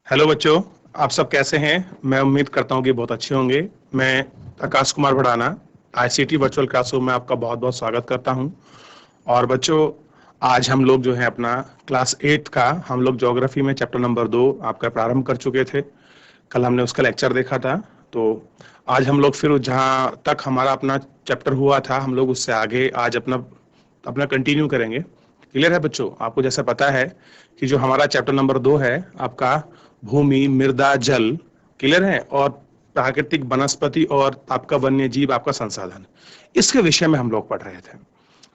Hello बच्चों। आप सब कैसे हैं? मैं उम्मीद करता हूँ कि बहुत अच्छे होंगे। मैं Akash Kumar Bhadana ICT virtual classroom में आपका बहुत बहुत स्वागत करता हूँ। और बच्चों, आज हम लोग जो है अपना क्लास 8 का हम लोग ज्योग्राफी में चैप्टर नंबर 2 आपका प्रारंभ कर चुके थे। कल हमने उसका लेक्चर देखा था। तो आज हम लोग फिर जहाँ तक हमारा अपना चैप्टर हुआ था हम लोग उससे आगे आज अपना अपना कंटिन्यू करेंगे। क्लियर है बच्चों? आपको जैसा पता है कि जो हमारा चैप्टर नंबर 2 है आपका भूमि मृदा जल, क्लियर है, और प्राकृतिक वनस्पति और आपका वन्य जीव आपका संसाधन, इसके विषय में हम लोग पढ़ रहे थे।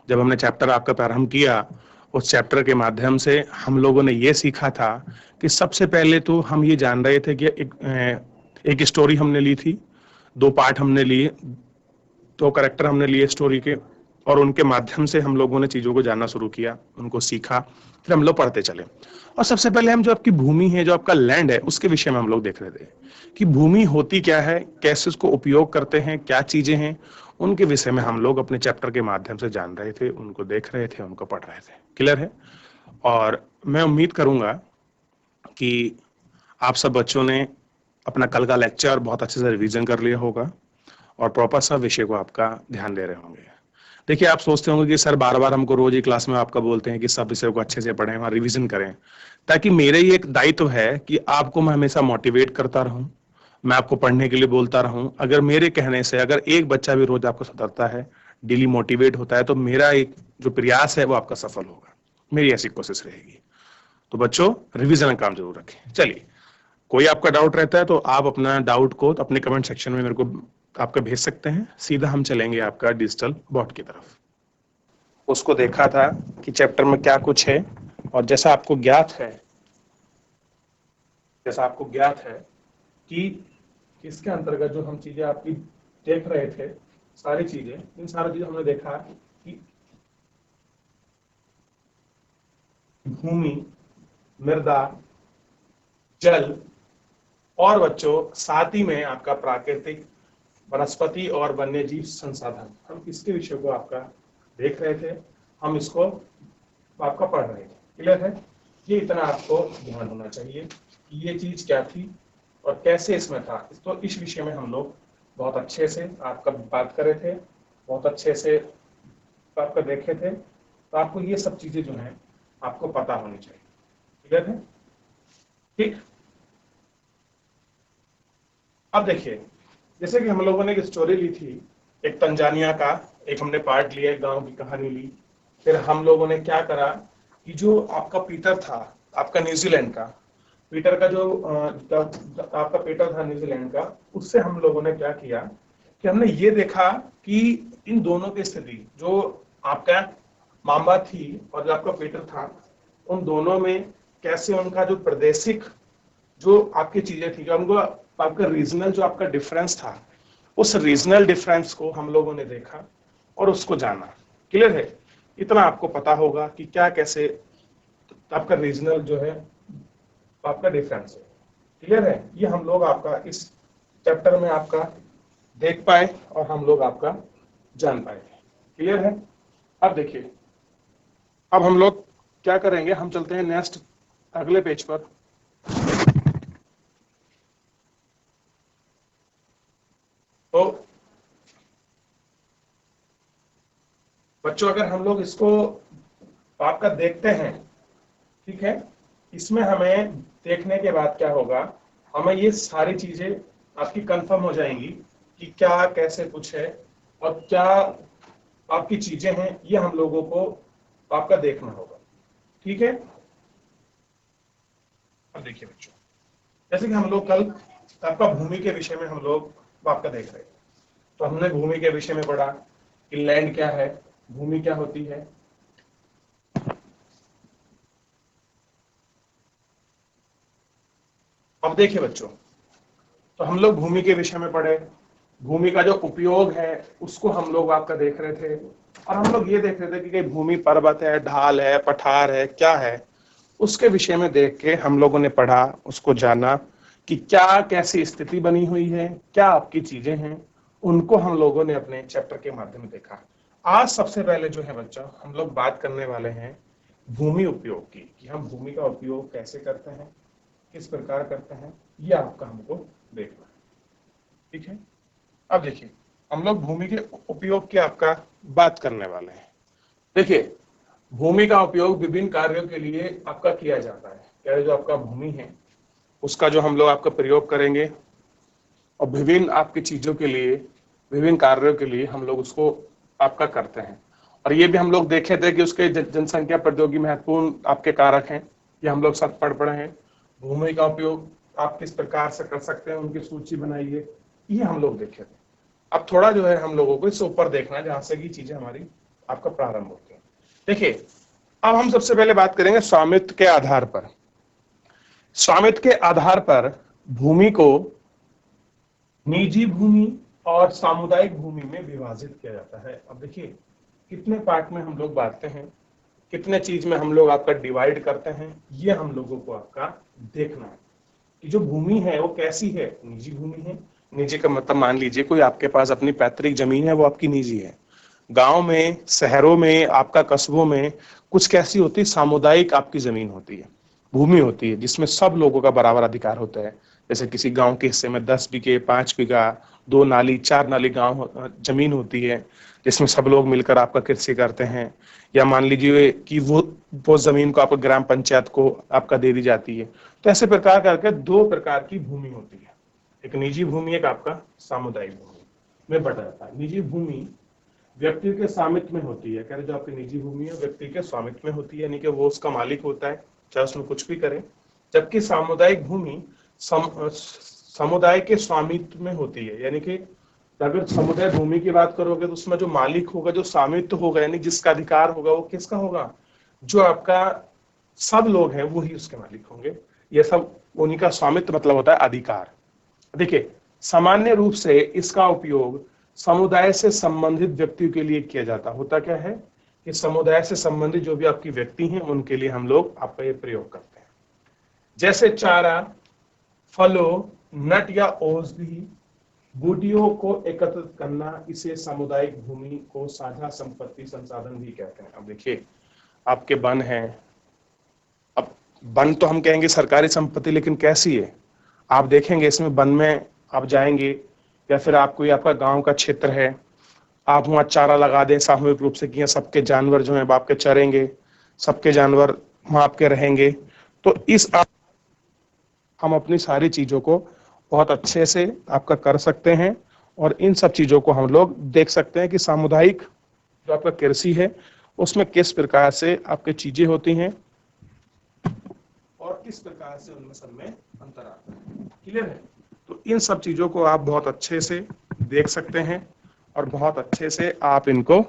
जब हमने चैप्टर आपका प्रारंभ किया, उस चैप्टर के माध्यम से हम लोगों ने ये सीखा था कि सबसे पहले तो हम ये जान रहे थे कि एक स्टोरी हमने ली थी, दो पार्ट हमने लिए, दो करेक्टर हमने लिए स्टोरी के, और उनके माध्यम से हम लोगों ने चीजों को जानना शुरू किया, उनको सीखा, फिर हम लोग पढ़ते चले। और सबसे पहले हम जो आपकी भूमि है, जो आपका लैंड है, उसके विषय में हम लोग देख रहे थे कि भूमि होती क्या है, कैसे उसको उपयोग करते हैं, क्या चीजें हैं, उनके विषय में हम लोग अपने चैप्टर के माध्यम से जान रहे थे, उनको देख रहे थे, उनको पढ़ रहे थे। क्लियर है? और मैं उम्मीद करूंगा कि आप सब बच्चों ने अपना कल का लेक्चर बहुत अच्छे से रिवीजन कर लिया होगा और प्रॉपर सब विषय को आपका ध्यान दे रहे होंगे। देखिए, आप सोचते होंगे कि सर बार बार हमको रोज ही क्लास में आपका बोलते हैं कि सब विषयों को अच्छे से पढ़ें और रिवीजन करें, ताकि मेरे ही एक दायित्व है कि आपको मैं हमेशा मोटिवेट करता रहूं, मैं आपको पढ़ने के लिए बोलता रहूं। अगर मेरे कहने से अगर एक बच्चा भी रोज आपको सुधरता है, डेली मोटिवेट होता है, तो मेरा एक जो प्रयास है वो आपका सफल होगा। मेरी ऐसी कोशिश रहेगी। तो बच्चों, रिवीजन का काम जरूर रखें। चलिए, कोई आपका डाउट रहता है तो आप अपना डाउट को अपने कमेंट सेक्शन में मेरे को आपका भेज सकते हैं। सीधा हम चलेंगे आपका डिजिटल बोर्ड की तरफ। उसको देखा था कि चैप्टर में क्या कुछ है, और जैसा आपको ज्ञात है कि इसके अंतर्गत जो हम चीजें आपकी देख रहे थे, सारी चीजें, इन सारी चीजें हमने देखा कि भूमि, मृदा, जल, और बच्चों साथ ही में आपका प्राकृतिक वनस्पति और वन्यजीव संसाधन, हम इसके विषय को आपका देख रहे थे, हम इसको आपका पढ़ रहे थे। क्लियर है? ये इतना आपको ध्यान होना चाहिए कि ये चीज क्या थी और कैसे इसमें था। तो इस विषय में हम लोग बहुत अच्छे से आपका बात कर रहे थे, बहुत अच्छे से आपका देखे थे। तो आपको ये सब चीजें जो हैं आपको पता होनी चाहिए। क्लियर है? ठीक। अब देखिए, जैसे कि हम लोगों ने एक स्टोरी ली थी, एक तंजानिया का, एक हमने पार्ट लिया, एक गांव की कहानी ली। फिर हम लोगों ने क्या करा कि जो आपका पीटर था, आपका न्यूजीलैंड का पीटर का जो आपका पीटर था न्यूजीलैंड का, उससे हम लोगों ने क्या किया कि हमने ये देखा कि इन दोनों की स्थिति, जो आपका मामा थी और जो आपका पीटर था, उन दोनों में कैसे उनका जो प्रादेशिक जो आपकी चीजें थी, जो हमको आपका रीजनल जो आपका डिफरेंस था, उस रीजनल डिफरेंस को हम लोगों ने देखा और उसको जाना। क्लियर है? इतना आपको पता होगा कि क्या कैसे आपका रीजनल जो है आपका डिफरेंस है। क्लियर है? ये हम लोग आपका इस चैप्टर में आपका देख पाए और हम लोग आपका जान पाए। क्लियर है? अब देखिए, अब हम लोग क्या करेंगे, हम चलते हैं नेक्स्ट अगले पेज पर। तो बच्चों, अगर हम लोग इसको आपका देखते हैं, ठीक है, इसमें हमें देखने के बाद क्या होगा, हमें ये सारी चीजें आपकी कंफर्म हो जाएंगी कि क्या कैसे कुछ है और क्या आपकी चीजें हैं, ये हम लोगों को आपका देखना होगा। ठीक है? अब देखिए बच्चों, जैसे कि हम लोग कल आपका भूमि के विषय में हम लोग आपका देख रहे थे, तो हमने भूमि के विषय में पढ़ा कि लैंड क्या है, भूमि क्या होती है। अब देखिए बच्चों, तो हम लोग भूमि के विषय में पढ़े, भूमि का जो उपयोग है उसको हम लोग आपका देख रहे थे, और हम लोग ये देख रहे थे कि भूमि पर्वत है, ढाल है, पठार है, क्या है, उसके विषय में देख के हम लोगों ने पढ़ा, उसको जाना कि क्या कैसी स्थिति बनी हुई है, क्या आपकी चीजें हैं, उनको हम लोगों ने अपने चैप्टर के माध्यम से देखा। आज सबसे पहले जो है बच्चों, हम लोग बात करने वाले हैं भूमि उपयोग की, कि हम भूमि का उपयोग कैसे करते हैं, किस प्रकार करते हैं, ये आपका हमको देखना है। ठीक है, अब देखिए हम लोग भूमि के उपयोग की आपका बात करने वाले हैं। देखिए भूमि का उपयोग विभिन्न कार्यों के लिए आपका किया जाता है। क्या जो आपका भूमि है उसका जो हम लोग आपका प्रयोग करेंगे और विभिन्न आपकी चीजों के लिए, विभिन्न कार्यों के लिए हम लोग उसको आपका करते हैं। और ये भी हम लोग देखे थे कि उसके जनसंख्या प्रौद्योगिकी महत्वपूर्ण आपके कारक हैं, ये हम लोग सब पढ़ पढ़े हैं। भूमि का उपयोग आप किस प्रकार से कर सकते हैं, उनकी सूची बनाइए, ये हम लोग देखे थे। अब थोड़ा जो है हम लोगों को इससे ऊपर देखना है, जहां से की चीजें हमारी आपका प्रारंभ होती है। देखिए अब हम सबसे पहले बात करेंगे स्वामित्व के आधार पर। स्वामित्व के आधार पर भूमि को निजी भूमि और सामुदायिक भूमि में विभाजित किया जाता है। अब देखिए कितने पार्ट में हम लोग बांटते हैं, कितने चीज में हम लोग आपका डिवाइड करते हैं, ये हम लोगों को आपका देखना है कि जो भूमि है वो कैसी है। निजी भूमि है, निजी का मतलब मान लीजिए कोई आपके पास अपनी पैतृक जमीन है, वो आपकी निजी है। गांव में, शहरों में, आपका कस्बों में कुछ कैसी होती है, सामुदायिक आपकी जमीन होती है, भूमि होती है, जिसमें सब लोगों का बराबर अधिकार होता है। जैसे किसी गांव के हिस्से में 10 बीघे, 5 बीघा, 2 नाली, 4 नाली गांव जमीन होती है, जिसमें सब लोग मिलकर आपका कृषि करते हैं। या मान लीजिए कि वो जमीन को आपको ग्राम पंचायत को आपका दे दी जाती है। तो ऐसे प्रकार करके 2 प्रकार की भूमि होती है, एक निजी भूमि, एक आपका सामुदायिक भूमि में बटा जाता है। निजी भूमि व्यक्ति के स्वामित्व में होती है। कह रहे जो आपकी निजी भूमि है व्यक्ति के स्वामित्व में होती है, यानी कि वो उसका मालिक होता है, चाहे उसमें कुछ भी करे। जबकि सामुदायिक भूमि समुदाय के स्वामित्व में होती है, यानी कि अगर समुदाय भूमि की बात करोगे तो उसमें जो मालिक होगा, जो स्वामित्व होगा, यानी जिसका अधिकार होगा, वो किसका होगा, जो आपका सब लोग हैं वही उसके मालिक होंगे। ये सब उन्हीं का स्वामित्व मतलब होता है अधिकार। देखिए सामान्य रूप से इसका उपयोग समुदाय से संबंधित व्यक्तियों के लिए किया जाता होता क्या है कि समुदाय से संबंधित जो भी आपकी व्यक्ति हैं उनके लिए हम लोग आपका ये प्रयोग करते हैं। जैसे चारा, फलों, नट या औषधि बूटियों को एकत्रित करना, इसे सामुदायिक भूमि को साझा संपत्ति संसाधन भी कहते हैं। अब देखिए आपके वन है, अब वन तो हम कहेंगे सरकारी संपत्ति, लेकिन कैसी है आप देखेंगे, इसमें वन में आप जाएंगे या फिर आप कोई आपका गांव का क्षेत्र है, आप वहां चारा लगा दें सामूहिक रूप से कि सबके जानवर जो है आपके चरेंगे, सबके जानवर वहां आपके रहेंगे। तो हम अपनी सारी चीजों को बहुत अच्छे से आपका कर सकते हैं और इन सब चीजों को हम लोग देख सकते हैं कि सामुदायिक जो आपका कृषि है उसमें किस प्रकार से आपके चीजें होती हैं और किस प्रकार से उनमें सब में अंतर आता है। क्लियर है? तो इन सब चीजों को आप बहुत अच्छे से देख सकते हैं और बहुत अच्छे से आप इनको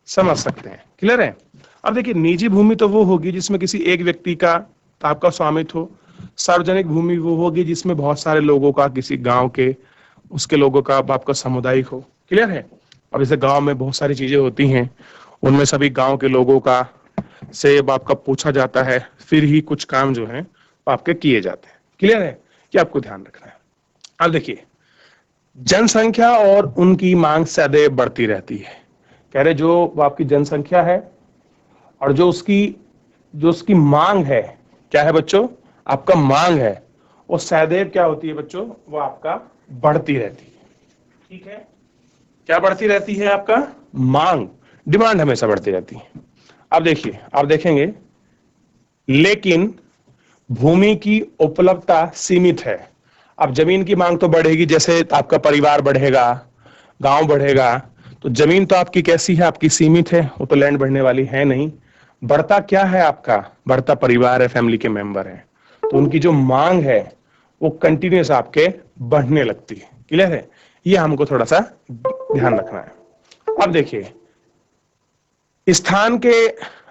समझ सकते हैं। क्लियर है? अब देखिए निजी भूमि तो वो होगी जिसमें किसी एक व्यक्ति का आपका स्वामित्व हो। सार्वजनिक भूमि वो होगी जिसमें बहुत सारे लोगों का, किसी गांव के उसके लोगों का आपका सामुदायिक हो। क्लियर है? अब जैसे गांव में बहुत सारी चीजें होती हैं, उनमें सभी गांव के लोगों का से आपका पूछा जाता है, फिर ही कुछ काम जो है आपके किए जाते हैं। क्लियर है? कि आपको ध्यान रखना है। अब देखिए जनसंख्या और उनकी मांग सदैव बढ़ती रहती है। कह रहे जो आपकी जनसंख्या है और जो उसकी मांग है, क्या है बच्चों, आपका मांग है, वो सदैव क्या होती है बच्चों, वो आपका बढ़ती रहती है। ठीक है? क्या बढ़ती रहती है, आपका मांग, डिमांड हमेशा बढ़ती रहती है। अब देखिए आप देखेंगे लेकिन भूमि की उपलब्धता सीमित है। अब जमीन की मांग तो बढ़ेगी, जैसे आपका परिवार बढ़ेगा, गांव बढ़ेगा, तो जमीन तो आपकी कैसी है, आपकी सीमित है, वो तो लैंड बढ़ने वाली है नहीं। बढ़ता क्या है आपका, बढ़ता परिवार है, फैमिली के मेंबर है, तो उनकी जो मांग है वो कंटिन्यूस आपके बढ़ने लगती है। क्लियर है? ये हमको थोड़ा सा ध्यान रखना है। अब देखिए स्थान के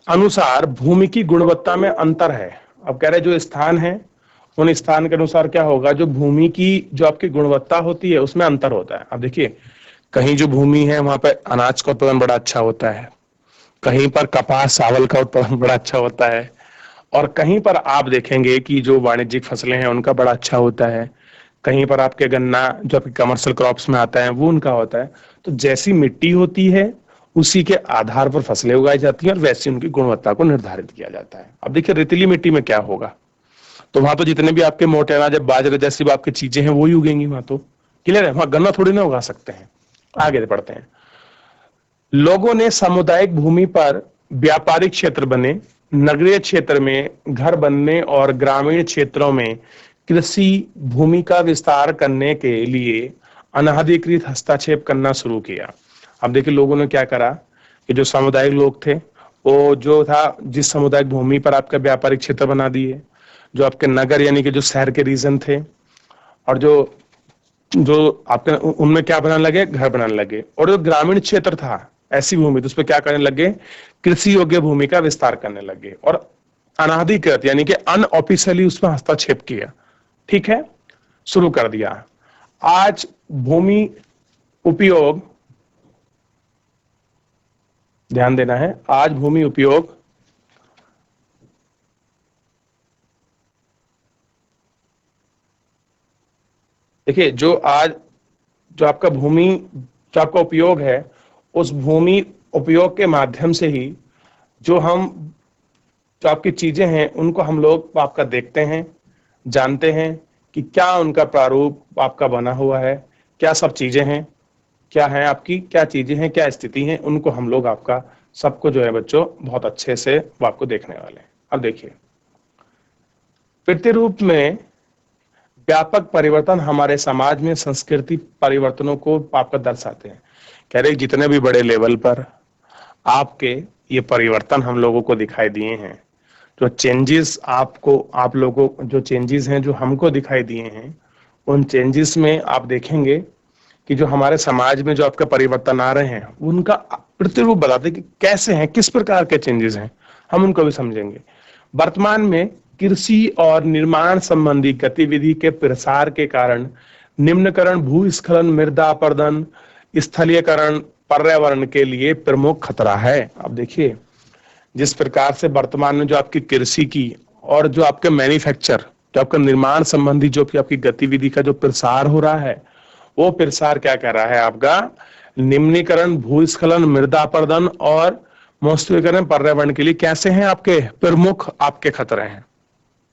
अनुसार भूमि की गुणवत्ता में अंतर है। अब कह रहे जो स्थान है उन स्थान के अनुसार क्या होगा, जो भूमि की जो आपकी गुणवत्ता होती है उसमें अंतर होता है। अब देखिए कहीं जो भूमि है वहां पर अनाज का उत्पादन बड़ा अच्छा होता है, कहीं पर कपास चावल का उत्पादन बड़ा अच्छा होता है, और कहीं पर आप देखेंगे कि जो वाणिज्यिक फसलें हैं उनका बड़ा अच्छा होता है, कहीं पर आपके गन्ना जो आपके कमर्शियल क्रॉप्स में आता है वो उनका होता है। तो जैसी मिट्टी होती है उसी के आधार पर फसलें उगाई जाती हैं और वैसी उनकी गुणवत्ता को निर्धारित किया जाता है। अब देखिए रेतीली मिट्टी में क्या होगा, तो वहां तो जितने भी आपके मोटे अनाज बाजरे जैसी आपकी चीजें हैं वो ही उगेंगी वहां तो। क्लियर है? वहां गन्ना थोड़ी ना उगा सकते हैं। आगे बढ़ते हैं। लोगों ने सामुदायिक भूमि पर व्यापारिक क्षेत्र बने, नगरीय क्षेत्र में घर बनने और ग्रामीण क्षेत्रों में कृषि भूमि का विस्तार करने के लिए अनाधिकृत हस्तक्षेप करना शुरू किया। अब देखिए लोगों ने क्या करा कि जो सामुदायिक लोग थे वो जो था जिस सामुदायिक भूमि पर आपका व्यापारिक क्षेत्र बना दिए, जो आपके नगर यानी कि जो शहर के रीजन थे, और जो जो आपके उनमें क्या बनाने लगे, घर बनाने लगे। और जो ग्रामीण क्षेत्र था ऐसी भूमि तो उस पर क्या करने लगे, कृषि योग्य भूमि का विस्तार करने लगे और अनाधिकृत यानी कि अनऑफिशियली उसमें हस्तक्षेप किया। ठीक है, शुरू कर दिया। आज भूमि उपयोग, ध्यान देना है, आज भूमि उपयोग देखिए जो आपका भूमि जो आपका उपयोग है, उस भूमि उपयोग के माध्यम से ही जो आपकी चीजें हैं उनको हम लोग आपका देखते हैं, जानते हैं कि क्या उनका प्रारूप आपका बना हुआ है, क्या सब चीजें हैं, क्या है आपकी क्या चीजें हैं, क्या स्थिति है, उनको हम लोग आपका सबको जो है बच्चों बहुत अच्छे से वो आपको देखने वाले हैं। अब देखिए, प्रतिरूप में व्यापक परिवर्तन हमारे समाज में संस्कृति परिवर्तनों को आपका दर्शाते हैं। कह रहे जितने भी बड़े लेवल पर आपके ये परिवर्तन हम लोगों को दिखाई दिए हैं, जो चेंजेस आप लोगों जो चेंजेस हैं जो हमको दिखाई दिए हैं, उन चेंजेस में आप देखेंगे कि जो हमारे समाज में जो आपके परिवर्तन आ रहे हैं उनका प्रतिरूप बताते हैं कि कैसे हैं, किस प्रकार के चेंजेस हैं, हम उनको भी समझेंगे। वर्तमान में कृषि और निर्माण संबंधी गतिविधि के प्रसार के कारण निम्नकरण भूस्खलन, मृदा अपरदन, स्थलीयकरण पर्यावरण के लिए प्रमुख खतरा है। अब देखिए जिस प्रकार से वर्तमान में जो आपकी कृषि की और जो आपके मैन्युफैक्चर जो आपका निर्माण संबंधी जो आपकी गतिविधि का जो प्रसार हो रहा है, वो प्रसार क्या कर रहा है आपका निम्नीकरण, भूस्खलन, मृदा अपरदन और मौसमीकरण पर्यावरण के लिए कैसे हैं आपके प्रमुख आपके खतरे हैं।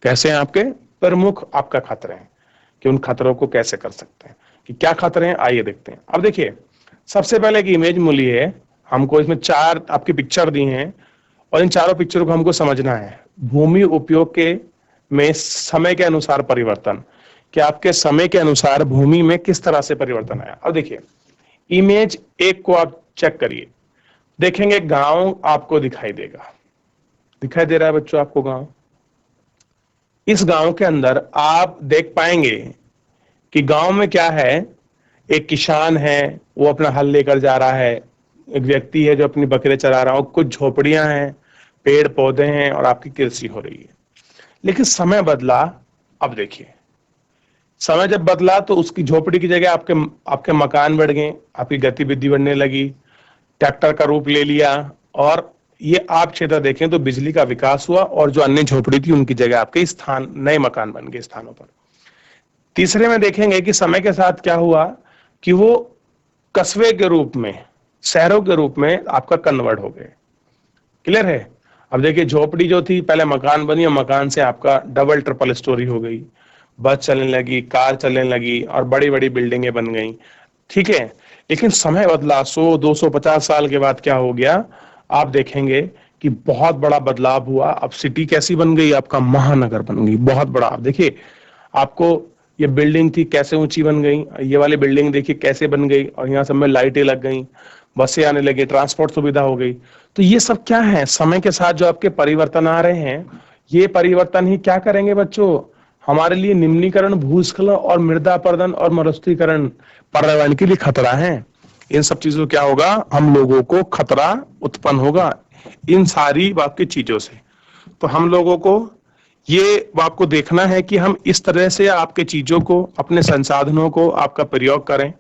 कैसे हैं आपके प्रमुख आपका खतरे हैं कि उन खतरों को कैसे कर सकते हैं, कि क्या खतरे हैं, आइए देखते हैं। अब देखिए सबसे पहले एक इमेज मिली है हमको, इसमें 4 आपकी पिक्चर दी हैं और इन चारों पिक्चरों को हमको समझना है। भूमि उपयोग के में समय के अनुसार परिवर्तन, कि आपके समय के अनुसार भूमि में किस तरह से परिवर्तन आया। अब देखिए इमेज 1 को आप चेक करिए, देखेंगे गांव आपको दिखाई देगा, दिखाई दे रहा है बच्चों आपको गांव। इस गांव के अंदर आप देख पाएंगे कि गांव में क्या है, एक किसान है वो अपना हल लेकर जा रहा है, एक व्यक्ति है जो अपनी बकरे चरा रहा है, कुछ झोपड़ियां हैं, पेड़ पौधे हैं और आपकी कृषि हो रही है। लेकिन समय बदला। अब देखिए समय जब बदला तो उसकी झोपड़ी की जगह आपके मकान बढ़ गए, आपकी गतिविधि बढ़ने लगी, ट्रैक्टर का रूप ले लिया, और ये आप क्षेत्र देखें तो बिजली का विकास हुआ और जो अन्य झोपड़ी थी उनकी जगह आपके स्थान नए मकान बन गए स्थानों पर। तीसरे में देखेंगे कि समय के साथ क्या हुआ कि वो कस्बे के रूप में, शहरों के रूप में आपका कन्वर्ट हो गए। क्लियर है? अब देखिए झोपड़ी जो थी पहले मकान बनी और मकान से आपका डबल ट्रिपल स्टोरी हो गई, बस चलने लगी, कार चलने लगी और बड़ी बड़ी बिल्डिंगें बन गई। ठीक है, लेकिन समय बदला, 100-250 साल के बाद क्या हो गया, आप देखेंगे कि बहुत बड़ा बदलाव हुआ। अब सिटी कैसी बन गई, आपका महानगर बन गई, बहुत बड़ा। आप देखिए आपको ये बिल्डिंग थी कैसे ऊंची बन गई, ये वाली बिल्डिंग देखिए कैसे बन गई, और यहाँ सब में लाइटें लग गई, बसें आने लगी, ट्रांसपोर्ट सुविधा हो गई। तो ये सब क्या है, समय के साथ जो आपके परिवर्तन आ रहे हैं, ये परिवर्तन ही क्या करेंगे बच्चों, हमारे लिए निम्नीकरण, भूस्खलन और मृदा अपरदन और मरुस्थलीकरण पर्यावरण के लिए खतरा है। इन सब चीजों क्या होगा, हम लोगों को खतरा उत्पन्न होगा इन सारी आपकी चीजों से। तो हम लोगों को ये आपको देखना है कि हम इस तरह से आपके चीजों को, अपने संसाधनों को आपका प्रयोग करें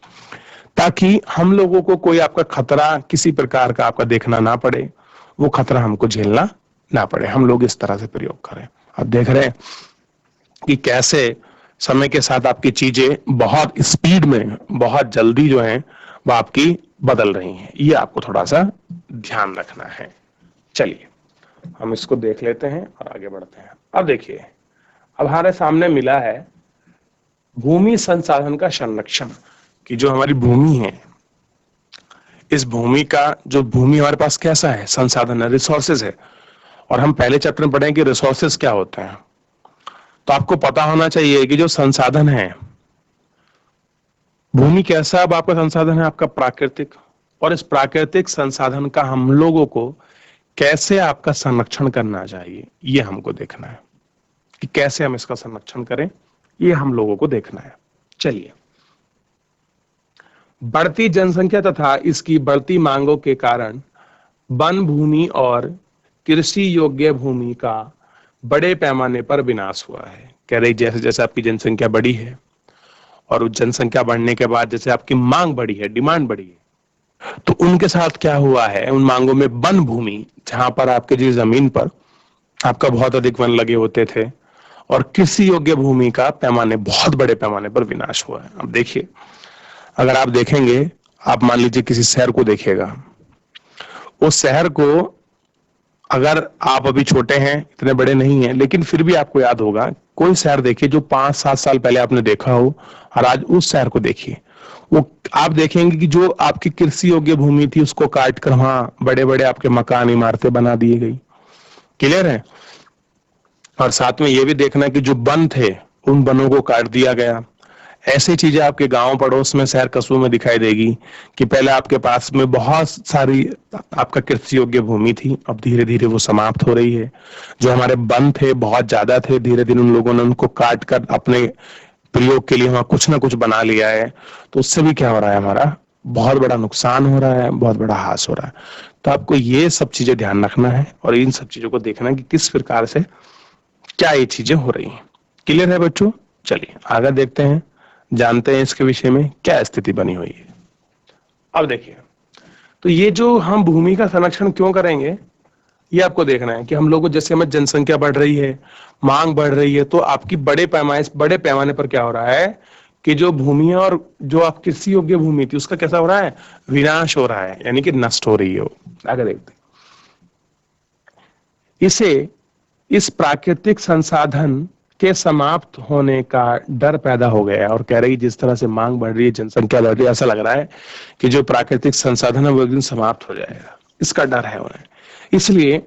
ताकि हम लोगों को कोई आपका खतरा किसी प्रकार का आपका देखना ना पड़े, वो खतरा हमको झेलना ना पड़े, हम लोग इस तरह से प्रयोग करें। आप देख रहे हैं कि कैसे समय के साथ आपकी चीजें बहुत स्पीड में, बहुत जल्दी जो है वो आपकी बदल रही हैं, ये आपको थोड़ा सा ध्यान रखना है। चलिए हम इसको देख लेते हैं और आगे बढ़ते हैं। अब देखिए अब हमारे सामने मिला है भूमि संसाधन का संरक्षण, कि जो हमारी भूमि है, इस भूमि का जो भूमि हमारे पास कैसा है, संसाधन है, रिसोर्सेज है। और हम पहले चैप्टर में पढ़े कि रिसोर्सेज क्या होते हैं। तो आपको पता होना चाहिए कि जो संसाधन है, भूमि कैसा अब आपका संसाधन है, आपका प्राकृतिक, और इस प्राकृतिक संसाधन का हम लोगों को कैसे आपका संरक्षण करना चाहिए, ये हमको देखना है कि कैसे हम इसका संरक्षण करें, ये हम लोगों को देखना है। चलिए, बढ़ती जनसंख्या तथा इसकी बढ़ती मांगों के कारण वन भूमि और कृषि योग्य भूमि का बड़े पैमाने पर विनाश हुआ है। कह रही जैसे जैसे आपकी जनसंख्या बढ़ी है और उस जनसंख्या बढ़ने के बाद जैसे आपकी मांग बढ़ी है, डिमांड बढ़ी है, तो उनके साथ क्या हुआ है, उन मांगों में वन भूमि, जहां पर आपके जी जमीन पर आपका बहुत अधिक वन लगे होते थे, और कृषि योग्य भूमि का पैमाने, बहुत बड़े पैमाने पर विनाश हुआ है। अब देखिए, अगर आप देखेंगे, आप मान लीजिए किसी शहर को देखिएगा, उस शहर को, अगर आप अभी छोटे हैं, इतने बड़े नहीं हैं, लेकिन फिर भी आपको याद होगा, कोई शहर देखिए जो 5-7 साल पहले आपने देखा हो, और आज उस शहर को देखिए, वो आप देखेंगे कि जो आपकी कृषि योग्य भूमि थी उसको काट कर वहां बड़े बड़े आपके मकान, इमारतें बना दिए गई। क्लियर है? और साथ में ये भी देखना कि जो वन थे, उन वनों को काट दिया गया। ऐसी चीजें आपके गांव पड़ोस में, शहर कस्बों में दिखाई देगी कि पहले आपके पास में बहुत सारी आपका कृषि योग्य भूमि थी, अब धीरे धीरे वो समाप्त हो रही है। जो हमारे वन थे, बहुत ज्यादा थे, धीरे धीरे उन लोगों ने उनको काट कर अपने प्रयोग के लिए वहां कुछ ना कुछ बना लिया है। तो उससे भी क्या हो रहा है, हमारा बहुत बड़ा नुकसान हो रहा है, बहुत बड़ा हास हो रहा है। तो आपको ये सब चीजें ध्यान रखना है और इन सब चीजों को देखना है कि किस प्रकार से क्या ये चीजें हो रही हैं। क्लियर है बच्चों? चलिए आगे देखते हैं, जानते हैं इसके विषय में क्या स्थिति बनी हुई है। अब देखिए, तो ये जो हम भूमि का संरक्षण क्यों करेंगे, ये आपको देखना है कि हम लोगों, जैसे हमें जनसंख्या बढ़ रही है, मांग बढ़ रही है, तो आपकी बड़े पैमाने पर क्या हो रहा है कि जो भूमि है और जो आप कृषि योग्य भूमि थी, उसका कैसा हो रहा है, विनाश हो रहा है, यानी कि नष्ट हो रही है वो। आगे देखते हैं। इसे, इस प्राकृतिक संसाधन के समाप्त होने का डर पैदा हो गया है। और कह रही जिस तरह से मांग बढ़ रही है, जनसंख्या बढ़ रही है, ऐसा लग रहा है कि जो प्राकृतिक संसाधन है वो एक दिन समाप्त हो जाएगा, इसका डर है उन्हें। इसलिए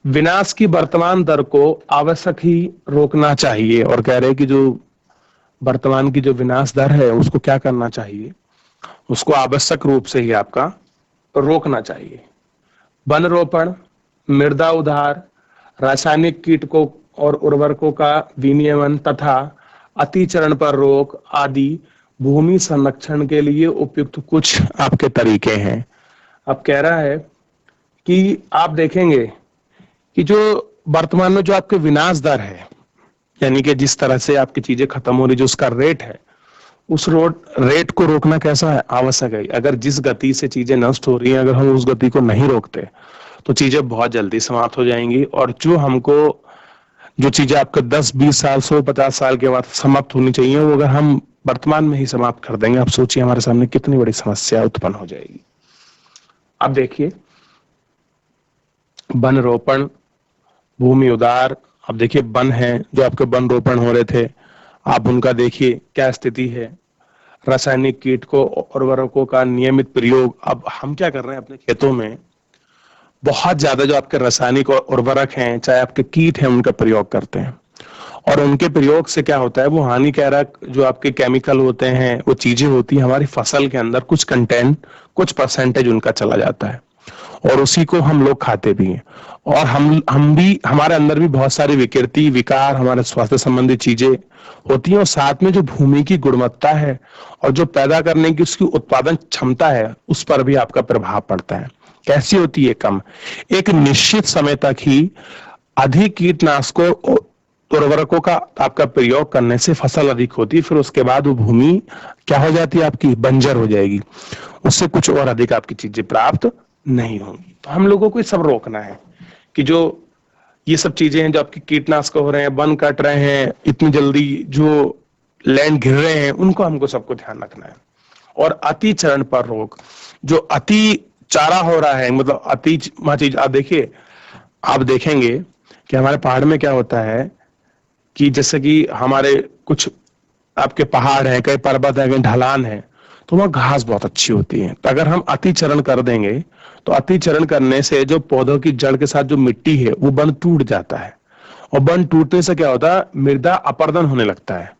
विनाश की वर्तमान दर को आवश्यक ही रोकना चाहिए। और कह रहे कि जो वर्तमान की जो विनाश दर है उसको क्या करना चाहिए, उसको आवश्यक रूप से ही आपका रोकना चाहिए। वन रोपण, मृदा उधार, रासायनिक कीटकों और उर्वरकों का विनियमन तथा अतिचरण पर रोक आदि भूमि संरक्षण के लिए उपयुक्त कुछ आपके तरीके हैं। अब कह रहा है कि आप देखेंगे कि जो वर्तमान में जो आपके विनाश दर है, यानी कि जिस तरह से आपकी चीजें खत्म हो रही, जो उसका रेट है, उस रेट को रोकना कैसा है, आवश्यक है। अगर जिस गति से चीजें नष्ट हो रही हैं, अगर हम उस गति को नहीं रोकते तो चीजें बहुत जल्दी समाप्त हो जाएंगी। और जो हमको, जो चीजें आपके 10-20 साल, 100-50 साल के बाद समाप्त होनी चाहिए, वो अगर हम वर्तमान में ही समाप्त कर देंगे, आप सोचिए हमारे सामने कितनी बड़ी समस्या उत्पन्न हो जाएगी। अब देखिए, वन रोपण, भूमि उधार। अब देखिए, वन है जो आपके वन रोपण हो रहे थे, आप उनका देखिए क्या स्थिति है। रासायनिक कीटकों और उर्वरकों का नियमित प्रयोग। अब हम क्या कर रहे हैं अपने खेतों में, बहुत ज्यादा जो आपके रासायनिक और उर्वरक हैं, चाहे आपके कीट हैं, उनका प्रयोग करते हैं। और उनके प्रयोग से क्या होता है, वो हानिकारक जो आपके केमिकल होते हैं, वो चीजें होती हैं, हमारी फसल के अंदर कुछ कंटेंट, कुछ परसेंटेज उनका चला जाता है, और उसी को हम लोग खाते भी हैं। और हम भी, हमारे अंदर भी बहुत सारी विकृति, विकार, हमारे स्वास्थ्य संबंधी चीजें होती हैं। और साथ में जो भूमि की गुणवत्ता है और जो पैदा करने की उसकी उत्पादन क्षमता है, उस पर भी आपका प्रभाव पड़ता है। कैसी होती है, कम। एक निश्चित समय तक ही अधिक कीटनाशकों, उर्वरकों का आपका प्रयोग करने से फसल अधिक होती है, फिर उसके बाद वो भूमि क्या हो जाती है, आपकी बंजर हो जाएगी, उससे कुछ और अधिक आपकी चीजें प्राप्त नहीं होंगी। तो हम लोगों को ये सब रोकना है कि जो ये सब चीजें हैं, जो आपकी कीटनाशक हो रहे हैं, वन कट रहे हैं इतनी जल्दी, जो लैंड घिर रहे हैं, उनको हमको सबको ध्यान रखना है। और अति चरण पर रोक, जो अति चारा हो रहा है, मतलब अति चीज। आप देखिए, आप देखेंगे कि हमारे पहाड़ में क्या होता है कि जैसे कि हमारे कुछ आपके पहाड़ है, कहीं पर्वत है, कहीं ढलान है, तो वहां घास बहुत अच्छी होती है। तो अगर हम अति चरण कर देंगे तो अति चरण करने से जो पौधों की जड़ के साथ जो मिट्टी है वो बंध टूट जाता है, और बंध टूटने से क्या होता है, मृदा अपरदन होने लगता है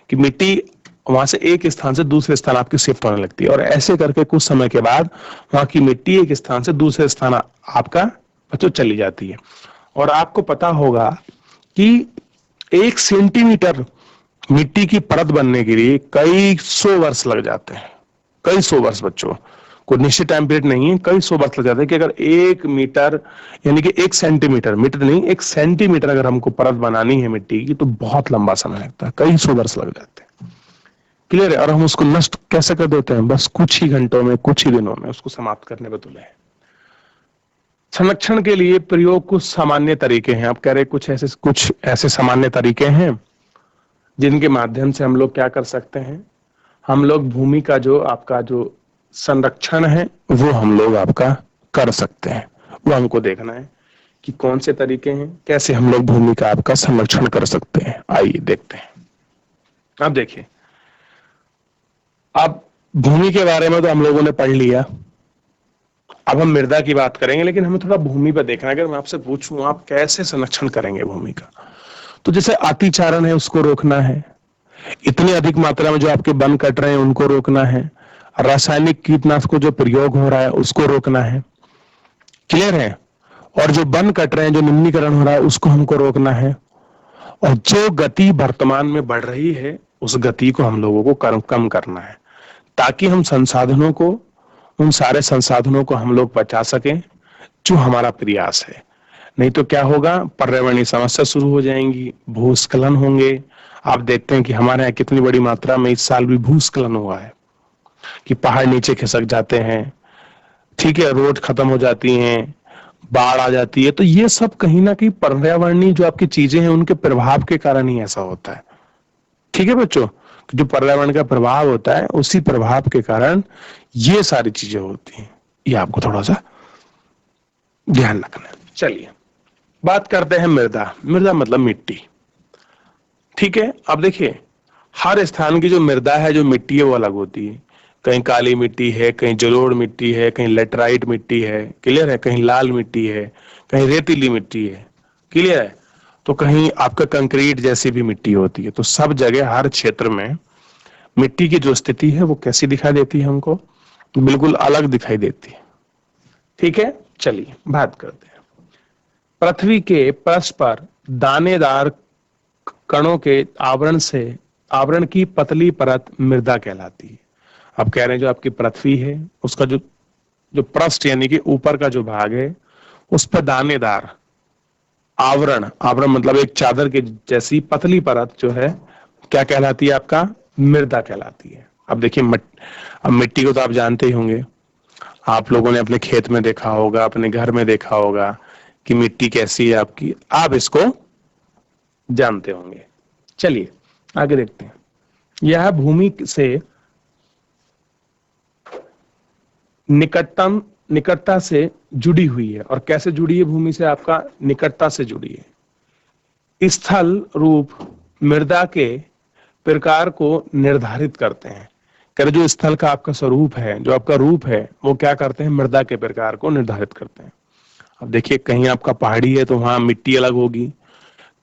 कि मिट्टी वहां से एक स्थान से दूसरे स्थान आपकी शिफ्ट होने लगती है, और ऐसे करके कुछ समय के बाद वहां की मिट्टी एक स्थान से दूसरे स्थान आपका बच्चों चली जाती है। और आपको पता होगा कि 1 सेंटीमीटर मिट्टी की परत बनने के लिए कई सौ वर्ष लग जाते हैं, कई सौ वर्ष बच्चों। कोई निश्चित टाइम पीरियड नहीं है, कई सौ वर्ष लग जाते हैं कि अगर 1 मीटर यानी कि 1 सेंटीमीटर, मीटर नहीं 1 सेंटीमीटर अगर हमको परत बनानी है मिट्टी की तो बहुत लंबा समय लगता है, कई सौ वर्ष लग जाते हैं। क्लियर है? और हम उसको नष्ट कैसे कर देते हैं, बस कुछ ही घंटों में, कुछ ही दिनों में उसको समाप्त करने पर तुले हैं। संरक्षण के लिए प्रयोग कुछ सामान्य तरीके हैं। आप कह रहे कुछ ऐसे सामान्य तरीके हैं जिनके माध्यम से हम लोग क्या कर सकते हैं, हम लोग भूमि का जो आपका जो संरक्षण है वो हम लोग आपका कर सकते हैं। वो हमको देखना है कि कौन से तरीके हैं, कैसे हम लोग भूमि का आपका संरक्षण कर सकते हैं। आइए देखते हैं। अब देखिए, अब भूमि के बारे में तो हम लोगों ने पढ़ लिया, अब हम मृदा की बात करेंगे, लेकिन हमें थोड़ा भूमि पर देखना है। अगर मैं आपसे पूछूं आप कैसे संरक्षण करेंगे भूमि का, तो जैसे अतिचारण है उसको रोकना है, इतनी अधिक मात्रा में जो आपके वन कट रहे हैं उनको रोकना है, रासायनिक कीटनाशकों जो प्रयोग हो रहा है उसको रोकना है। क्लियर है? और जो वन कट रहे हैं, जो निम्नीकरण हो रहा है उसको हमको रोकना है, और जो गति वर्तमान में बढ़ रही है उस गति को हम लोगों को कम करना है, ताकि हम संसाधनों को, उन सारे संसाधनों को हम लोग बचा सकें जो हमारा प्रयास है। नहीं तो क्या होगा, पर्यावरणीय समस्या शुरू हो जाएंगी, भूस्खलन होंगे। आप देखते हैं कि हमारे यहाँ कितनी बड़ी मात्रा में इस साल भी भूस्खलन हुआ है कि पहाड़ नीचे खिसक जाते हैं, ठीक है, रोड खत्म हो जाती हैं, बाढ़ आ जाती है। तो ये सब कहीं ना कहीं पर्यावरणीय जो आपकी चीजें हैं उनके प्रभाव के कारण ही ऐसा होता है। ठीक है बच्चों, जो पर्यावरण का प्रभाव होता है उसी प्रभाव के कारण ये सारी चीजें होती हैं। ये आपको थोड़ा सा ध्यान रखना है। चलिए बात करते हैं मृदा। मृदा मतलब मिट्टी। ठीक है, अब देखिए, हर स्थान की जो मृदा है, जो मिट्टी है वो अलग होती है। कहीं काली मिट्टी है, कहीं जलोढ़ मिट्टी है, कहीं लेटराइट मिट्टी है, क्लियर है, कहीं लाल मिट्टी है, कहीं रेतीली मिट्टी है, क्लियर है, तो कहीं आपका कंक्रीट जैसी भी मिट्टी होती है। तो सब जगह हर क्षेत्र में मिट्टी की जो स्थिति है वो कैसी दिखाई देती है हमको, बिल्कुल अलग दिखाई देती है। ठीक है, चलिए बात करते हैं। पृथ्वी के पृष्ठ पर दानेदार कणों के आवरण की पतली परत मृदा कहलाती है। आप कह रहे हैं जो आपकी पृथ्वी है उसका जो जो पृष्ठ यानी कि ऊपर का जो भाग है उस पर दानेदार आवरण, आवरण मतलब एक चादर के जैसी पतली परत जो है क्या कहलाती है, आपका मृदा कहलाती है। अब देखिए अब मिट्टी को तो आप जानते ही होंगे, आप लोगों ने अपने खेत में देखा होगा, अपने घर में देखा होगा कि मिट्टी कैसी है आपकी, आप इसको जानते होंगे। चलिए आगे देखते हैं। यह भूमि से निकटतम निकटता से जुड़ी हुई है। और कैसे जुड़ी है भूमि से, आपका निकटता से जुड़ी है। स्थल रूप मृदा के प्रकार को निर्धारित करते हैं। कर जो स्थल का आपका स्वरूप है, जो आपका रूप है, वो क्या करते हैं, मृदा के प्रकार को निर्धारित करते हैं। अब देखिए, कहीं आपका पहाड़ी है तो वहां मिट्टी अलग होगी,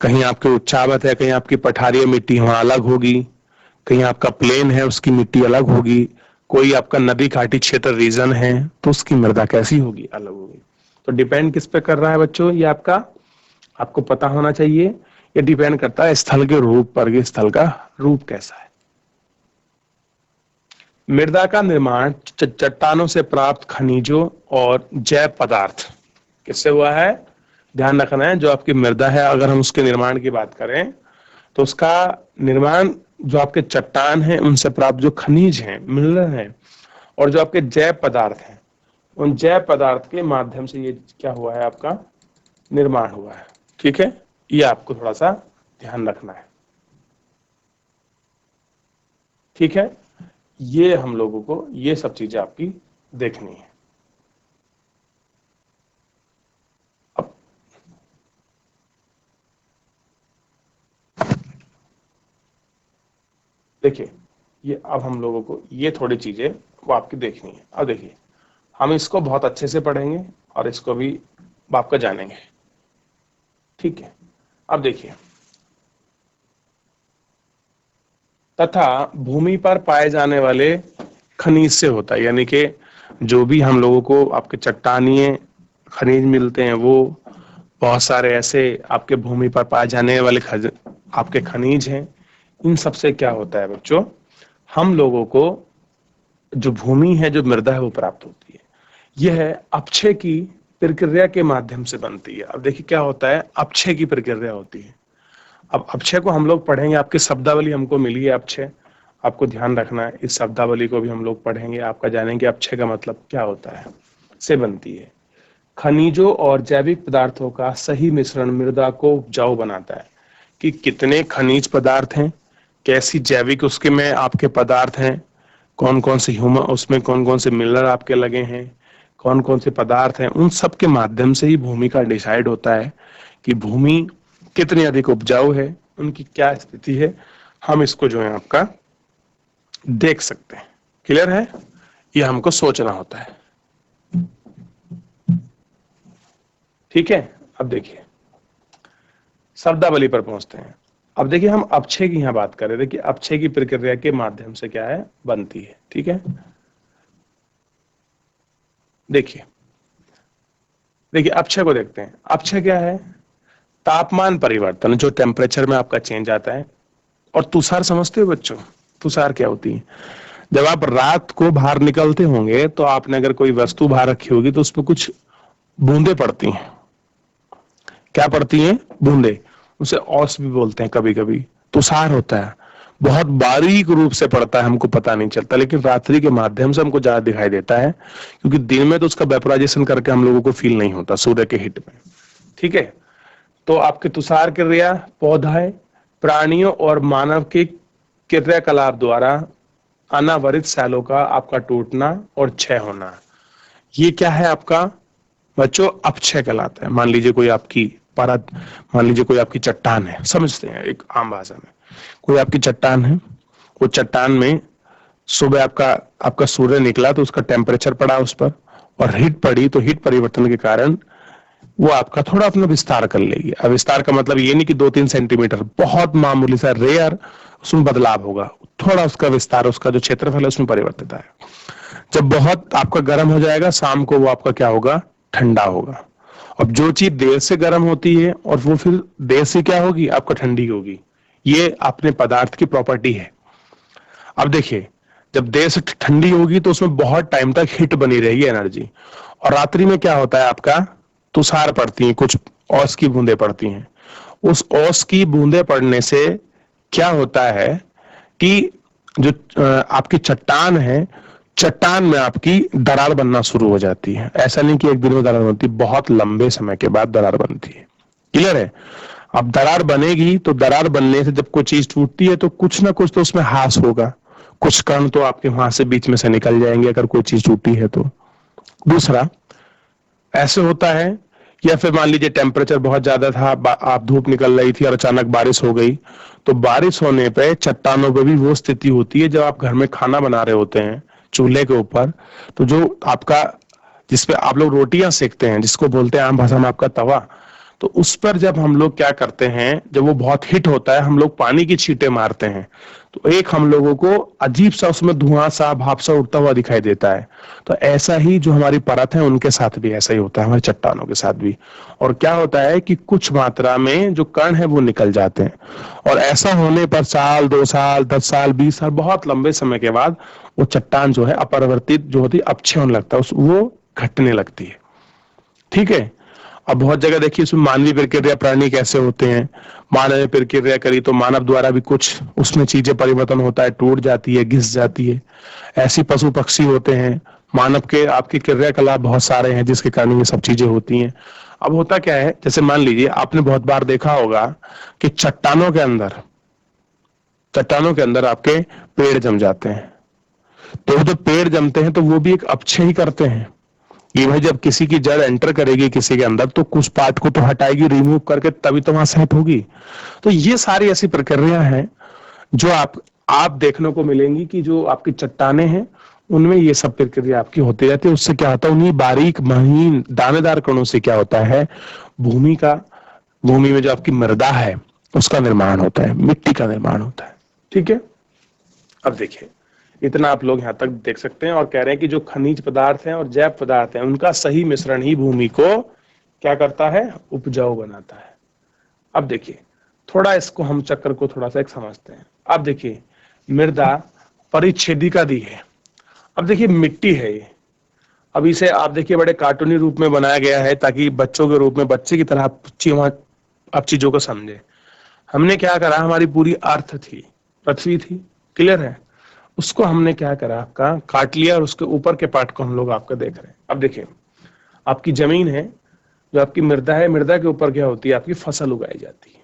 कहीं आपके उच्चावत है, कहीं आपकी पठारी मिट्टी वहां अलग होगी, कहीं आपका प्लेन है उसकी मिट्टी अलग होगी, कोई आपका नदी घाटी क्षेत्र रीजन है तो उसकी मृदा कैसी होगी, अलग होगी। तो डिपेंड किस पे कर रहा है बच्चों, ये आपका आपको पता होना चाहिए। ये डिपेंड करता है स्थल के रूप पर कि स्थल का रूप कैसा है। मृदा का निर्माण चट्टानों से प्राप्त खनिजों और जैव पदार्थ किससे हुआ है, ध्यान रखना है। जो आपकी मृदा है, अगर हम उसके निर्माण की बात करें तो उसका निर्माण जो आपके चट्टान हैं उनसे प्राप्त जो खनिज हैं, मिनरल हैं, और जो आपके जैव पदार्थ हैं, उन जैव पदार्थ के माध्यम से ये क्या हुआ है, आपका निर्माण हुआ है। ठीक है, ये आपको थोड़ा सा ध्यान रखना है। ठीक है, ये हम लोगों को ये सब चीजें आपकी देखनी है। अब देखिए ये अब हम लोगों को ये थोड़ी चीजें वो आपकी देखनी है। अब देखिए हम इसको बहुत अच्छे से पढ़ेंगे और इसको भी आपका जानेंगे, ठीक है। अब देखिए, तथा भूमि पर पाए जाने वाले खनिज से होता है, यानी कि जो भी हम लोगों को आपके चट्टानीय खनिज मिलते हैं वो बहुत सारे ऐसे आपके भूमि पर पाए जाने वाले आपके खनिज हैं। इन सब से क्या होता है बच्चों, हम लोगों को जो भूमि है, जो मृदा है वो प्राप्त होती है। यह अपक्षय की प्रक्रिया के माध्यम से बनती है। अब देखिए क्या होता है, अपक्षय की प्रक्रिया होती है। अब अपक्षय को हम लोग पढ़ेंगे, आपकी शब्दावली हमको मिली है अपक्षय, आपको ध्यान रखना है, इस शब्दावली को भी हम लोग पढ़ेंगे, आपका जानेंगे अपक्षय का मतलब क्या होता है। से बनती है खनिजों और जैविक पदार्थों का सही मिश्रण मृदा को उपजाऊ बनाता है। कि कितने खनिज पदार्थ हैं, कैसी जैविक उसके में आपके पदार्थ हैं, कौन कौन से ह्यूमन उसमें कौन कौन से मिनरल आपके लगे हैं, कौन कौन से पदार्थ हैं, उन सब के माध्यम से ही भूमि का डिसाइड होता है कि भूमि कितनी अधिक उपजाऊ है, उनकी क्या स्थिति है। हम इसको जो है आपका देख सकते हैं। क्लियर है, ये हमको सोचना होता है, ठीक है। अब देखिए शब्दावली पर पहुंचते हैं। अब देखिए हम अपक्षय की यहां बात कर रहे थे कि अपक्षय की प्रक्रिया के माध्यम से क्या है, बनती है, ठीक है। देखिए देखिए अपक्षय को देखते हैं। अपक्षय क्या है, तापमान परिवर्तन, जो टेम्परेचर में आपका चेंज आता है। और तुषार समझते हो बच्चों, तुषार क्या होती है, जब आप रात को बाहर निकलते होंगे तो आपने अगर कोई वस्तु बाहर रखी होगी तो उसमें कुछ बूंदे पड़ती हैं। क्या पड़ती हैं, बूंदे, उसे औस भी बोलते हैं कभी कभी। तुषार होता है, बहुत बारीक रूप से पड़ता है, हमको पता नहीं चलता, लेकिन रात्रि के माध्यम से हमको ज्यादा दिखाई देता है, क्योंकि दिन में तो उसका वेपोराइजेशन करके हम लोगों को फील नहीं होता सूर्य के हिट में, ठीक है। तो आपके तुषार क्रिया पौधे, प्राणियों और मानव के क्रियाकलाप द्वारा अनावरित सैलों का आपका टूटना और क्षय होना, ये क्या है आपका बच्चों, अपक्षय कहलाता है। मान लीजिए कोई आपकी परत, मान लीजिए कोई आपकी चट्टान है, समझते हैं एक आम भाषा में, कोई आपकी चट्टान है, वो चट्टान में सुबह आपका आपका सूर्य निकला तो उसका टेम्परेचर पड़ा उस पर, और हीट पड़ी, तो हीट परिवर्तन के कारण वो आपका थोड़ा अपना विस्तार कर लेगी। अब विस्तार का मतलब ये नहीं कि 2-3 सेंटीमीटर, बहुत मामूली सा रेयर उसमें बदलाव होगा, थोड़ा उसका विस्तार, उसका जो क्षेत्रफल है उसमें परिवर्तित है। जब बहुत आपका गर्म हो जाएगा शाम को, वो आपका क्या होगा, ठंडा होगा। अब जो चीज देर से गर्म होती है और वो फिर देर से क्या होगी, आपको ठंडी होगी, ये अपने पदार्थ की प्रॉपर्टी है। अब देखिए जब देर से ठंडी होगी तो उसमें बहुत टाइम तक हीट बनी रहेगी, एनर्जी। और रात्रि में क्या होता है आपका, तुषार पड़ती है, कुछ औस की बूंदें पड़ती हैं। उस औस की बूंदें पड़ने से क्या होता है कि जो आपकी चट्टान है, चट्टान में आपकी दरार बनना शुरू हो जाती है। ऐसा नहीं कि एक दिन में दरार बनती, बहुत लंबे समय के बाद दरार बनती है। क्लियर है। अब दरार बनेगी तो दरार बनने से जब कोई चीज टूटती है तो कुछ ना कुछ तो उसमें हास होगा, कुछ कण तो आपके वहां से बीच में से निकल जाएंगे अगर कोई चीज टूटी है तो। दूसरा ऐसे होता है, या फिर मान लीजिए टेम्परेचर बहुत ज्यादा था, आप धूप निकल रही थी और अचानक बारिश हो गई, तो बारिश होने पे चट्टानों पे भी वो स्थिति होती है जब आप घर में खाना बना रहे होते हैं चूल्हे के ऊपर, तो जो आपका जिसपे आप लोग रोटियां सेकते हैं, जिसको बोलते हैं आम भाषा में आपका तवा, तो उस पर जब हम लोग क्या करते हैं, जब वो बहुत हिट होता है हम लोग पानी की छींटे मारते हैं, तो एक हम लोगों को अजीब सा उसमें धुआं सा भाप सा उड़ता हुआ दिखाई देता है। तो ऐसा ही जो हमारी परत है उनके साथ भी ऐसा ही होता है, हमारी चट्टानों के साथ भी। और क्या होता है कि कुछ मात्रा में जो कण है वो निकल जाते हैं, और ऐसा होने पर साल 2 साल 10 साल 20 साल बहुत लंबे समय के बाद वो चट्टान जो है अपरिवर्तित जो होती है, अपक्षय होने लगता है, वो घटने लगती है, ठीक है। अब बहुत जगह देखिए इसमें मानवीय प्रक्रिया प्राणी कैसे होते हैं, मानव प्रक्रिया करी तो मानव द्वारा भी कुछ उसमें चीजें परिवर्तन होता है, टूट जाती है, घिस जाती है। ऐसी पशु पक्षी होते हैं, मानव के आपके क्रियाकलाप बहुत सारे हैं जिसके कारण ये सब चीजें होती हैं। अब होता क्या है, जैसे मान लीजिए आपने बहुत बार देखा होगा कि चट्टानों के अंदर आपके पेड़ जम जाते हैं, तो जब पेड़ जमते हैं तो वो भी एक अपक्षय ही करते हैं। ये भाई जब किसी की जड़ एंटर करेगी किसी के अंदर तो कुछ पार्ट को तो हटाएगी, रिमूव करके, तभी तो वहां सेट होगी। तो ये सारी ऐसी प्रक्रिया हैं जो आप आप देखने को मिलेंगी कि जो आपकी चट्टाने हैं उनमें ये सब प्रक्रिया आपकी होती रहती है। उससे क्या होता है, उन्हीं बारीक महीन दानेदार कणों से क्या होता है, भूमि में जो आपकी मृदा है उसका निर्माण होता है, मिट्टी का निर्माण होता है। ठीक है, अब देखिए इतना आप लोग यहाँ तक देख सकते हैं और कह रहे हैं कि जो खनिज पदार्थ हैं और जैव पदार्थ हैं उनका सही मिश्रण ही भूमि को क्या करता है, उपजाऊ बनाता है। अब देखिए थोड़ा इसको हम चक्कर को थोड़ा सा एक समझते हैं। अब देखिए मृदा परिच्छेदिका दी है। अब देखिए मिट्टी है ये, अब इसे आप देखिए बड़े कार्टूनी रूप में बनाया गया है ताकि बच्चों के रूप में, बच्चे की तरह आप चीजों को समझे। हमने क्या करा, हमारी पूरी अर्थ थी, पृथ्वी थी, क्लियर है, उसको हमने क्या करा, आपका काट लिया और उसके ऊपर के पार्ट को हम लोग आपका देख रहे हैं। अब देखिए आपकी जमीन है, जो आपकी मृदा है, मृदा के ऊपर क्या होती है, आपकी फसल उगाई जाती है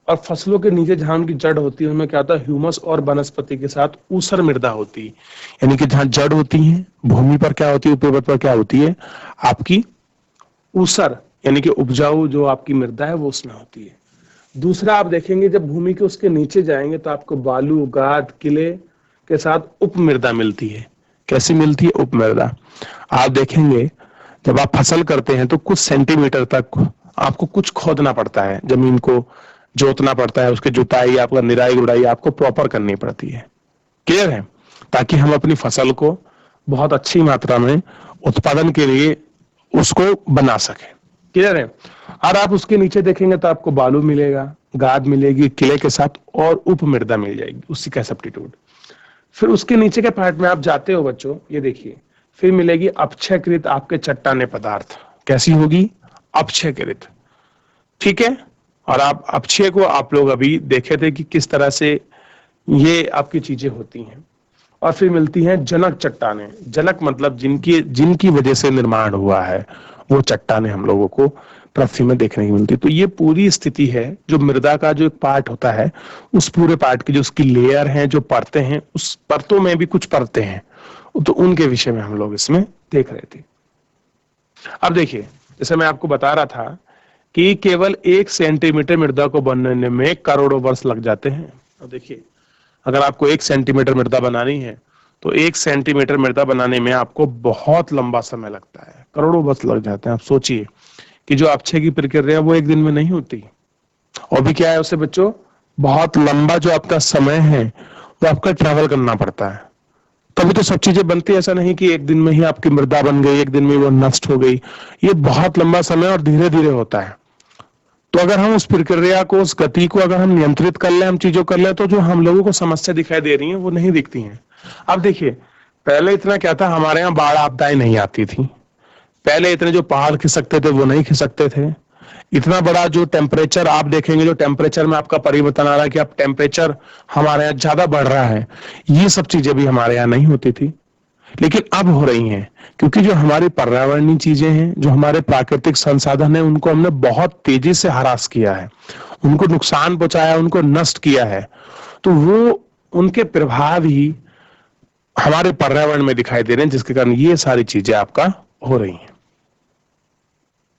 और फसलों के नीचे जहां उनकी जड़ होती है उनमें क्या होता है, ह्यूमस और वनस्पति के साथ ऊसर मृदा होती है। यानी कि जहां जड़ होती है भूमि पर क्या होती है, ऊपर पर क्या होती है आपकी ऊसर, यानी कि उपजाऊ जो आपकी मृदा है वो उसमें होती है। दूसरा आप देखेंगे जब भूमि के उसके नीचे जाएंगे तो आपको बालू, गाद, किले के साथ उपमृदा मिलती है। कैसी मिलती है, उपमृदा। आप देखेंगे जब आप फसल करते हैं तो कुछ सेंटीमीटर तक आपको कुछ खोदना पड़ता है, जमीन को जोतना पड़ता है, उसकी जुताई, आपका निराई गुड़ाई आपको प्रॉपर करनी पड़ती है। क्लियर है, ताकि हम अपनी फसल को बहुत अच्छी मात्रा में उत्पादन के लिए उसको बना सके। क्लियर है, और आप उसके नीचे देखेंगे तो आपको बालू मिलेगा, गाद मिलेगी किले के साथ और उपमृदा मिल जाएगी, उसी का सब्स्टिट्यूट। फिर उसके नीचे के पार्ट में आप जाते हो बच्चों, ये देखिए फिर मिलेगी अपक्षयकृत आपके चट्टाने पदार्थ। कैसी होगी, अपक्षयकृत। ठीक है, और आप अपक्षय को आप लोग अभी देखे थे कि किस तरह से ये आपकी चीजें होती हैं। और फिर मिलती हैं जनक चट्टाने। जनक मतलब जिनकी वजह से निर्माण हुआ है वो चट्टाने हम लोगों को पृथ्वी में देखने की मिलती है। तो ये पूरी स्थिति है, जो मृदा का जो एक पार्ट होता है उस पूरे पार्ट की जो उसकी लेयर है, जो परतें हैं, उस परतों में भी कुछ परतें हैं, तो उनके विषय में हम लोग इसमें देख रहे थे। अब देखिए जैसे मैं आपको बता रहा था कि केवल 1 सेंटीमीटर मृदा को बनने में करोड़ों वर्ष लग जाते हैं। अब देखिए अगर आपको 1 सेंटीमीटर मृदा बनानी है तो 1 सेंटीमीटर मृदा बनाने में आपको बहुत लंबा समय लगता है, करोड़ों वर्ष लग जाते हैं। आप सोचिए कि जो अपक्षय की प्रक्रिया वो एक दिन में नहीं होती, और भी क्या है उससे बच्चों, बहुत लंबा जो आपका समय है वो आपका ट्रैवल करना पड़ता है, तभी तो सब चीजें बनती है। ऐसा नहीं कि एक दिन में ही आपकी मृदा बन गई, एक दिन में वो नष्ट हो गई। ये बहुत लंबा समय और धीरे धीरे होता है। तो अगर हम उस प्रक्रिया को, उस गति को अगर हम नियंत्रित कर ले, हम चीजों कर ले, तो जो हम लोगों को समस्या दिखाई दे रही है वो नहीं दिखती हैं। अब देखिए पहले इतना क्या था, हमारे यहाँ बाढ़ आपदाएं नहीं आती थी, पहले इतने जो पहाड़ खिसकते थे वो नहीं खिसकते थे, इतना बड़ा जो टेम्परेचर आप देखेंगे, जो टेम्परेचर में आपका परिवर्तन आ रहा है कि अब टेम्परेचर हमारे यहाँ ज्यादा बढ़ रहा है, ये सब चीजें भी हमारे यहाँ नहीं होती थी, लेकिन अब हो रही हैं। क्योंकि जो हमारी पर्यावरणीय चीजें हैं, जो हमारे प्राकृतिक संसाधन है, उनको हमने बहुत तेजी से हरास किया है, उनको नुकसान पहुंचाया, उनको नष्ट किया है, तो वो उनके प्रभाव ही हमारे पर्यावरण में दिखाई दे रहे हैं, जिसके कारण ये सारी चीजें आपका हो रही हैं।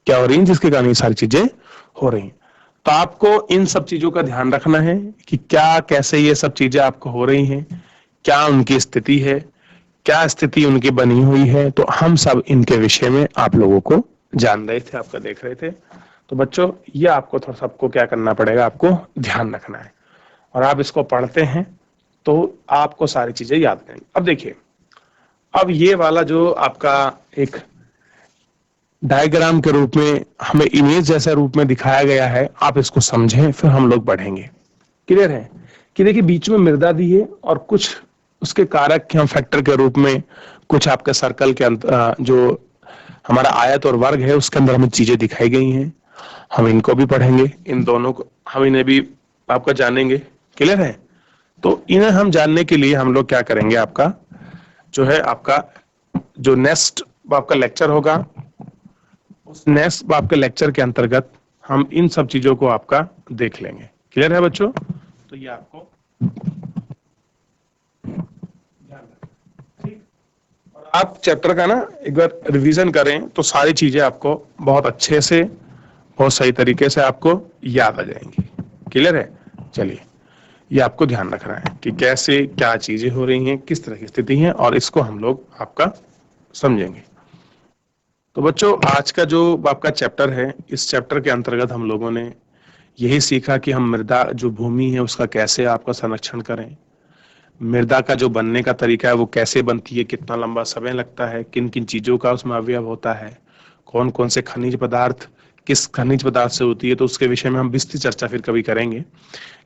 क्या हो रही हैं, जिसके कारण ये सारी चीजें हो रही हैं। तो आपको इन सब चीजों का ध्यान रखना है कि क्या, कैसे ये सब चीजें आपको हो रही हैं, क्या उनकी स्थिति है, क्या स्थिति उनकी बनी हुई है। तो हम सब इनके विषय में आप लोगों को जान रहे थे, आपका देख रहे थे। तो बच्चों ये आपको थोड़ा सबको क्या करना पड़ेगा, आपको ध्यान रखना है, और आप इसको पढ़ते हैं तो आपको सारी चीजें याद करेंगे। अब देखिए, अब ये वाला जो आपका एक डायग्राम के रूप में हमें इमेज जैसे रूप में दिखाया गया है, आप इसको समझें, फिर हम लोग बढ़ेंगे। क्लियर है कि देखिए बीच में मृदा दी है और कुछ उसके कारक के हम फैक्टर के रूप में कुछ आपके सर्कल के जो हमारा आयत और वर्ग है उसके अंदर हमें चीजें दिखाई गई हैं। हम इनको भी पढ़ेंगे, इन दोनों को हम इन्हें भी आपका जानेंगे। क्लियर है, तो इन्हें हम जानने के लिए हम लोग क्या करेंगे, आपका जो है आपका जो नेक्स्ट आपका लेक्चर होगा, उस नेक्स्ट आपके लेक्चर के अंतर्गत हम इन सब चीजों को आपका देख लेंगे। क्लियर है बच्चों, तो ये आपको ठीक, और आप चैप्टर का ना एक बार रिवीजन करें तो सारी चीजें आपको बहुत अच्छे से, बहुत सही तरीके से आपको याद आ जाएंगी। क्लियर है, चलिए ये आपको ध्यान रखना है। कि कैसे क्या चीजें हो रही हैं, किस तरह की स्थिति है, और इसको हम लोग आपका समझेंगे। तो बच्चों, आज का जो आपका चैप्टर है, इस चैप्टर के अंतर्गत हम लोगों ने यही सीखा कि हम मृदा जो भूमि है उसका कैसे आपका संरक्षण करें, मृदा का जो बनने का तरीका है वो कैसे बनती है, कितना लंबा समय लगता है, किन किन चीजों का उसमें अवयव होता है, कौन कौन से खनिज पदार्थ किस खनिज पदार्थ से होती है, तो उसके विषय में हम विस्तृत चर्चा फिर कभी करेंगे।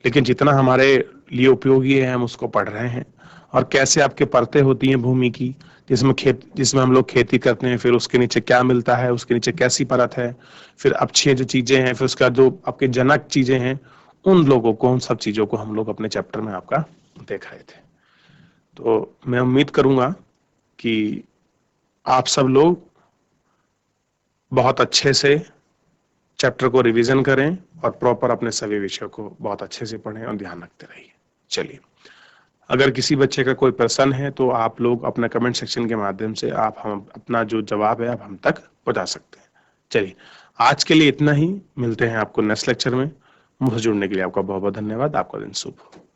लेकिन जितना हमारे लिए उपयोगी है हम उसको पढ़ रहे हैं। और कैसे आपके परतें होती हैं भूमि की, जिसमें हम लोग खेती करते हैं, फिर उसके नीचे क्या मिलता है, उसके नीचे कैसी परत है, फिर अच्छी जो चीजें हैं, फिर उसका जो आपके जनक चीजें हैं, उन लोगों को, उन सब चीजों को हम लोग अपने चैप्टर में आपका देख रहे थे। तो मैं उम्मीद करूंगा कि आप सब लोग बहुत अच्छे से चैप्टर को रिवीजन करें और प्रॉपर अपने सभी विषयों को बहुत अच्छे से पढ़ें और ध्यान रखते रहिए। चलिए, अगर किसी बच्चे का कोई प्रश्न है तो आप लोग अपना कमेंट सेक्शन के माध्यम से आप हम अपना जो जवाब है आप हम तक पहुंचा सकते हैं। चलिए, आज के लिए इतना ही। मिलते हैं आपको नेक्स्ट लेक्चर में। मुझसे जुड़ने के लिए आपका बहुत बहुत धन्यवाद। आपका दिन शुभ हो।